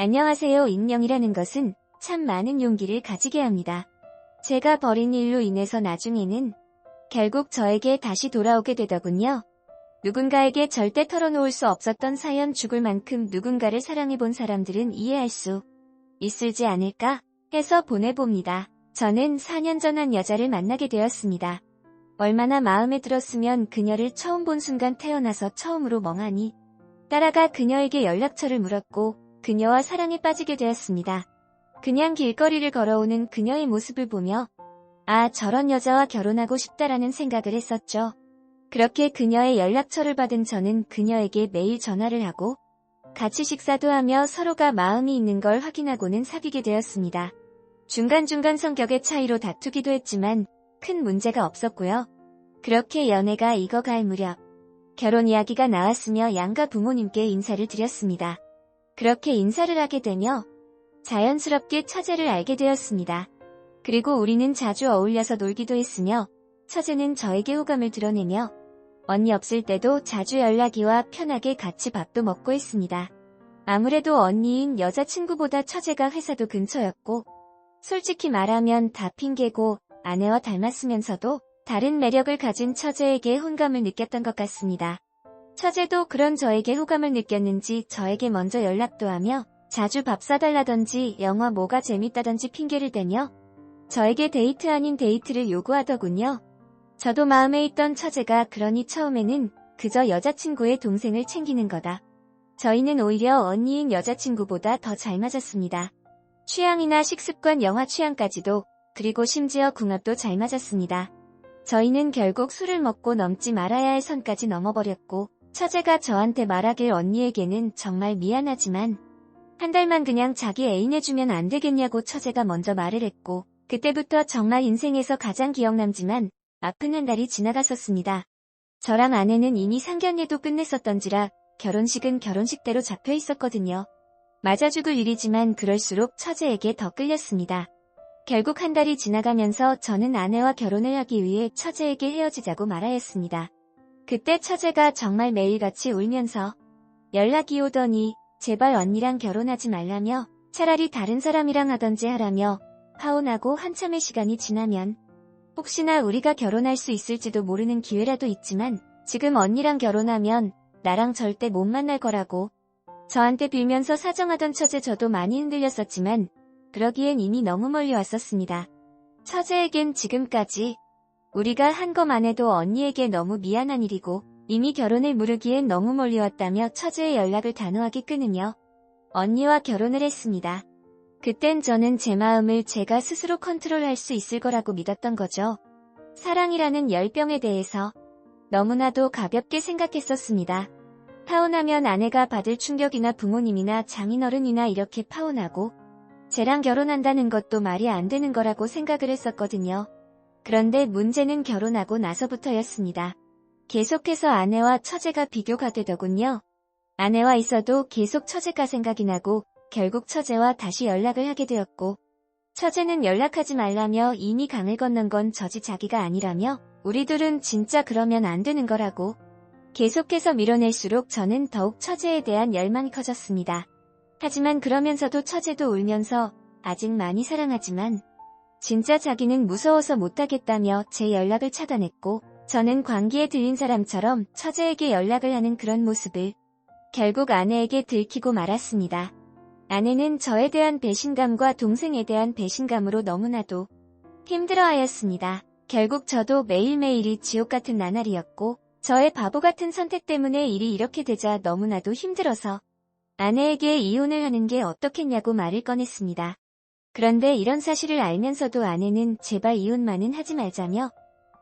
안녕하세요. 익명이라는 것은 참 많은 용기를 가지게 합니다. 제가 벌인 일로 인해서 나중에는 결국 저에게 다시 돌아오게 되더군요. 누군가에게 절대 털어놓을 수 없었던 사연, 죽을 만큼 누군가를 사랑해본 사람들은 이해할 수 있을지 않을까 해서 보내봅니다. 저는 4년 전 한 여자를 만나게 되었습니다. 얼마나 마음에 들었으면 그녀를 처음 본 순간 태어나서 처음으로 멍하니 따라가 그녀에게 연락처를 물었고 그녀와 사랑에 빠지게 되었습니다. 그냥 길거리를 걸어오는 그녀의 모습을 보며 아, 저런 여자와 결혼하고 싶다라는 생각을 했었죠. 그렇게 그녀의 연락처를 받은 저는 그녀에게 매일 전화를 하고 같이 식사도 하며 서로가 마음이 있는 걸 확인하고는 사귀게 되었습니다. 중간중간 성격의 차이로 다투기도 했지만 큰 문제가 없었고요. 그렇게 연애가 익어갈 무렵 결혼 이야기가 나왔으며 양가 부모님께 인사를 드렸습니다. 그렇게 인사를 하게 되며 자연스럽게 처제를 알게 되었습니다. 그리고 우리는 자주 어울려서 놀기도 했으며 처제는 저에게 호감을 드러내며 언니 없을 때도 자주 연락이와 편하게 같이 밥도 먹고 했습니다. 아무래도 언니인 여자친구보다 처제가 회사도 근처였고 솔직히 말하면 다 핑계고 아내와 닮았으면서도 다른 매력을 가진 처제에게 호감을 느꼈던 것 같습니다. 처제도 그런 저에게 호감을 느꼈는지 저에게 먼저 연락도 하며 자주 밥 사달라던지 영화 뭐가 재밌다던지 핑계를 대며 저에게 데이트 아닌 데이트를 요구하더군요. 저도 마음에 있던 처제가 그러니 처음에는 그저 여자친구의 동생을 챙기는 거다. 저희는 오히려 언니인 여자친구보다 더 잘 맞았습니다. 취향이나 식습관, 영화 취향까지도, 그리고 심지어 궁합도 잘 맞았습니다. 저희는 결국 술을 먹고 넘지 말아야 할 선까지 넘어버렸고 처제가 저한테 말하길 언니에게는 정말 미안하지만 한 달만 그냥 자기 애인 해주면 안 되겠냐고 처제가 먼저 말을 했고 그때부터 정말 인생에서 가장 기억남지만 아픈 한 달이 지나갔었습니다. 저랑 아내는 이미 상견례도 끝냈었던지라 결혼식은 결혼식대로 잡혀 있었거든요. 맞아 죽을 일이지만 그럴수록 처제에게 더 끌렸습니다. 결국 한 달이 지나가면서 저는 아내와 결혼을 하기 위해 처제에게 헤어지자고 말하였습니다. 그때 처제가 정말 매일같이 울면서 연락이 오더니 제발 언니랑 결혼하지 말라며 차라리 다른 사람이랑 하던지 하라며 파혼하고 한참의 시간이 지나면 혹시나 우리가 결혼할 수 있을지도 모르는 기회라도 있지만 지금 언니랑 결혼하면 나랑 절대 못 만날 거라고 저한테 빌면서 사정하던 처제. 저도 많이 흔들렸었지만 그러기엔 이미 너무 멀리 왔었습니다. 처제에겐 지금까지 우리가 한 것만 해도 언니에게 너무 미안한 일이고 이미 결혼을 무르기엔 너무 멀리 왔다며 처제의 연락을 단호하게 끊으며 언니와 결혼을 했습니다. 그땐 저는 제 마음을 제가 스스로 컨트롤할 수 있을 거라고 믿었던 거죠. 사랑이라는 열병에 대해서 너무나도 가볍게 생각했었습니다. 파혼하면 아내가 받을 충격이나 부모님이나 장인어른이나 이렇게 파혼하고 쟤랑 결혼한다는 것도 말이 안 되는 거라고 생각을 했었거든요. 그런데 문제는 결혼하고 나서부터였습니다. 계속해서 아내와 처제가 비교가 되더군요. 아내와 있어도 계속 처제가 생각이 나고 결국 처제와 다시 연락을 하게 되었고 처제는 연락하지 말라며 이미 강을 건넌 건 저지 자기가 아니라며 우리 둘은 진짜 그러면 안 되는 거라고 계속해서 밀어낼수록 저는 더욱 처제에 대한 열망이 커졌습니다. 하지만 그러면서도 처제도 울면서 아직 많이 사랑하지만 진짜 자기는 무서워서 못하겠다며 제 연락을 차단했고 저는 광기에 들린 사람처럼 처제에게 연락을 하는 그런 모습을 결국 아내에게 들키고 말았습니다. 아내는 저에 대한 배신감과 동생에 대한 배신감으로 너무나도 힘들어하였습니다. 결국 저도 매일매일이 지옥 같은 나날이었고 저의 바보 같은 선택 때문에 일이 이렇게 되자 너무나도 힘들어서 아내에게 이혼을 하는 게 어떻겠냐고 말을 꺼냈습니다. 그런데 이런 사실을 알면서도 아내는 제발 이혼만은 하지 말자며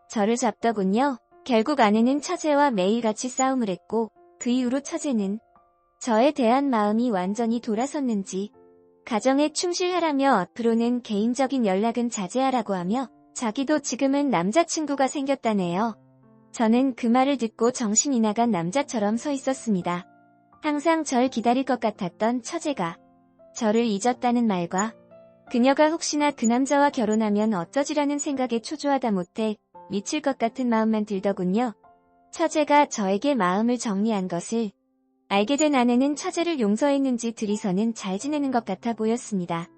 저를 잡더군요. 결국 아내는 처제와 매일같이 싸움을 했고 그 이후로 처제는 저에 대한 마음이 완전히 돌아섰는지 가정에 충실하라며 앞으로는 개인적인 연락은 자제하라고 하며 자기도 지금은 남자친구가 생겼다네요. 저는 그 말을 듣고 정신이 나간 남자처럼 서 있었습니다. 항상 절 기다릴 것 같았던 처제가 저를 잊었다는 말과 그녀가 혹시나 그 남자와 결혼하면 어쩌지라는 생각에 초조하다 못해 미칠 것 같은 마음만 들더군요. 처제가 저에게 마음을 정리한 것을 알게 된 아내는 처제를 용서했는지 둘이서는 잘 지내는 것 같아 보였습니다.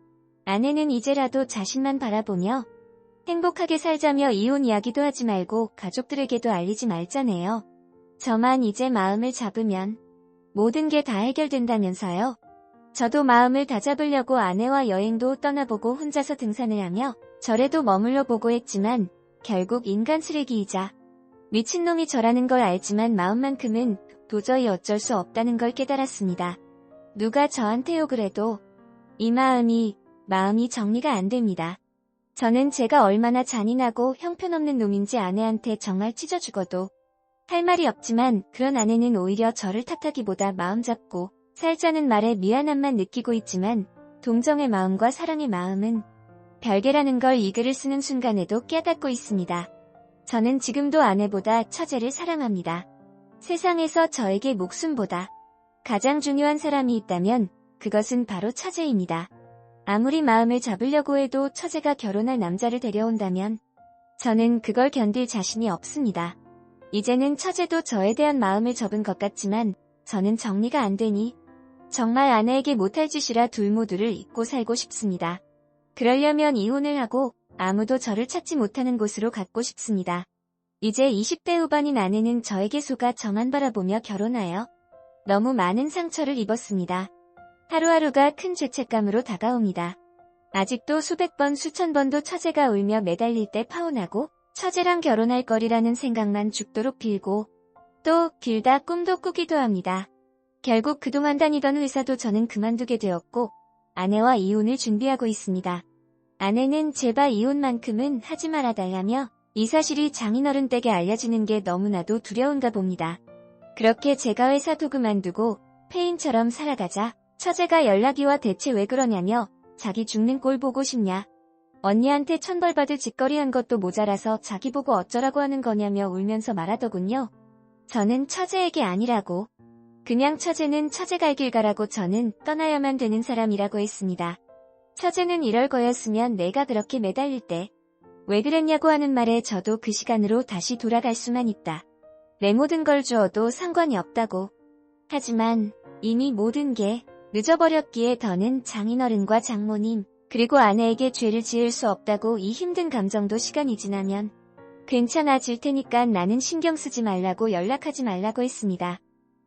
아내는 이제라도 자신만 바라보며 행복하게 살자며 이혼 이야기도 하지 말고 가족들에게도 알리지 말자네요. 저만 이제 마음을 잡으면 모든 게 다 해결된다면서요. 저도 마음을 다잡으려고 아내와 여행도 떠나보고 혼자서 등산을 하며 절에도 머물러 보고 했지만 결국 인간 쓰레기이자 미친놈이 저라는 걸 알지만 마음만큼은 도저히 어쩔 수 없다는 걸 깨달았습니다. 누가 저한테 욕을 해도 이 마음이 정리가 안 됩니다. 저는 제가 얼마나 잔인하고 형편없는 놈인지 아내한테 정말 찢어 죽어도 할 말이 없지만 그런 아내는 오히려 저를 탓하기보다 마음 잡고 살자는 말에 미안함만 느끼고 있지만 동정의 마음과 사랑의 마음은 별개라는 걸 이 글을 쓰는 순간에도 깨닫고 있습니다. 저는 지금도 아내보다 처제를 사랑합니다. 세상에서 저에게 목숨보다 가장 중요한 사람이 있다면 그것은 바로 처제입니다. 아무리 마음을 잡으려고 해도 처제가 결혼할 남자를 데려온다면 저는 그걸 견딜 자신이 없습니다. 이제는 처제도 저에 대한 마음을 접은 것 같지만 저는 정리가 안 되니 정말 아내에게 못할 짓이라 둘 모두를 잊고 살고 싶습니다. 그러려면 이혼을 하고 아무도 저를 찾지 못하는 곳으로 갖고 싶습니다. 이제 20대 후반인 아내는 저에게 속아 저만 바라보며 결혼하여 너무 많은 상처를 입었습니다. 하루하루가 큰 죄책감으로 다가옵니다. 아직도 수백 번 수천 번도 처제가 울며 매달릴 때 파혼하고 처제랑 결혼할 거리라는 생각만 죽도록 빌고 또 빌다 꿈도 꾸기도 합니다. 결국 그동안 다니던 회사도 저는 그만두게 되었고 아내와 이혼을 준비하고 있습니다. 아내는 제발 이혼만큼은 하지 말아달라며 이 사실이 장인어른 댁에 알려지는 게 너무나도 두려운가 봅니다. 그렇게 제가 회사도 그만두고 폐인처럼 살아가자 처제가 연락이 와 대체 왜 그러냐며 자기 죽는 꼴 보고 싶냐. 언니한테 천벌받을 짓거리 한 것도 모자라서 자기 보고 어쩌라고 하는 거냐며 울면서 말하더군요. 저는 처제에게 아니라고. 그냥 처제는 처제 갈 길 가라고 저는 떠나야만 되는 사람이라고 했습니다. 처제는 이럴 거였으면 내가 그렇게 매달릴 때 왜 그랬냐고 하는 말에 저도 그 시간으로 다시 돌아갈 수만 있다. 내 모든 걸 주어도 상관이 없다고. 하지만 이미 모든 게 늦어버렸기에 더는 장인어른과 장모님 그리고 아내에게 죄를 지을 수 없다고 이 힘든 감정도 시간이 지나면 괜찮아질 테니까 나는 신경 쓰지 말라고 연락하지 말라고 했습니다.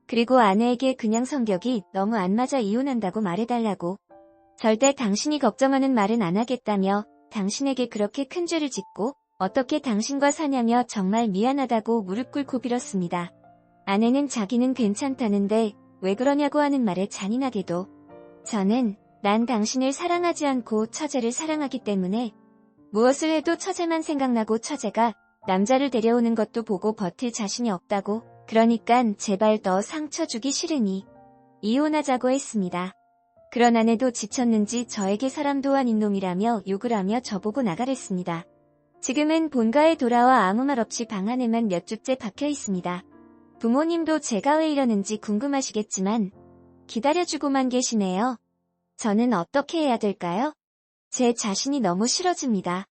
그리고 아내에게 그냥 성격이 너무 안 맞아 이혼한다고 말해달라고. 절대 당신이 걱정하는 말은 안 하겠다며 당신에게 그렇게 큰 죄를 짓고 어떻게 당신과 사냐며 정말 미안하다고 무릎 꿇고 빌었습니다. 아내는 자기는 괜찮다는데 왜 그러냐고 하는 말에 잔인하게도 저는 난 당신을 사랑하지 않고 처제를 사랑하기 때문에 무엇을 해도 처제만 생각나고 처제가 남자를 데려오는 것도 보고 버틸 자신이 없다고 그러니깐 제발 더 상처 주기 싫으니 이혼하자고 했습니다. 그런 아내도 지쳤는지 저에게 사람도 아닌 놈이라며 욕을 하며 저보고 나가랬습니다. 지금은 본가에 돌아와 아무 말 없이 방 안에만 몇 주째 박혀 있습니다. 부모님도 제가 왜 이러는지 궁금하시겠지만 기다려주고만 계시네요. 저는 어떻게 해야 될까요? 제 자신이 너무 싫어집니다.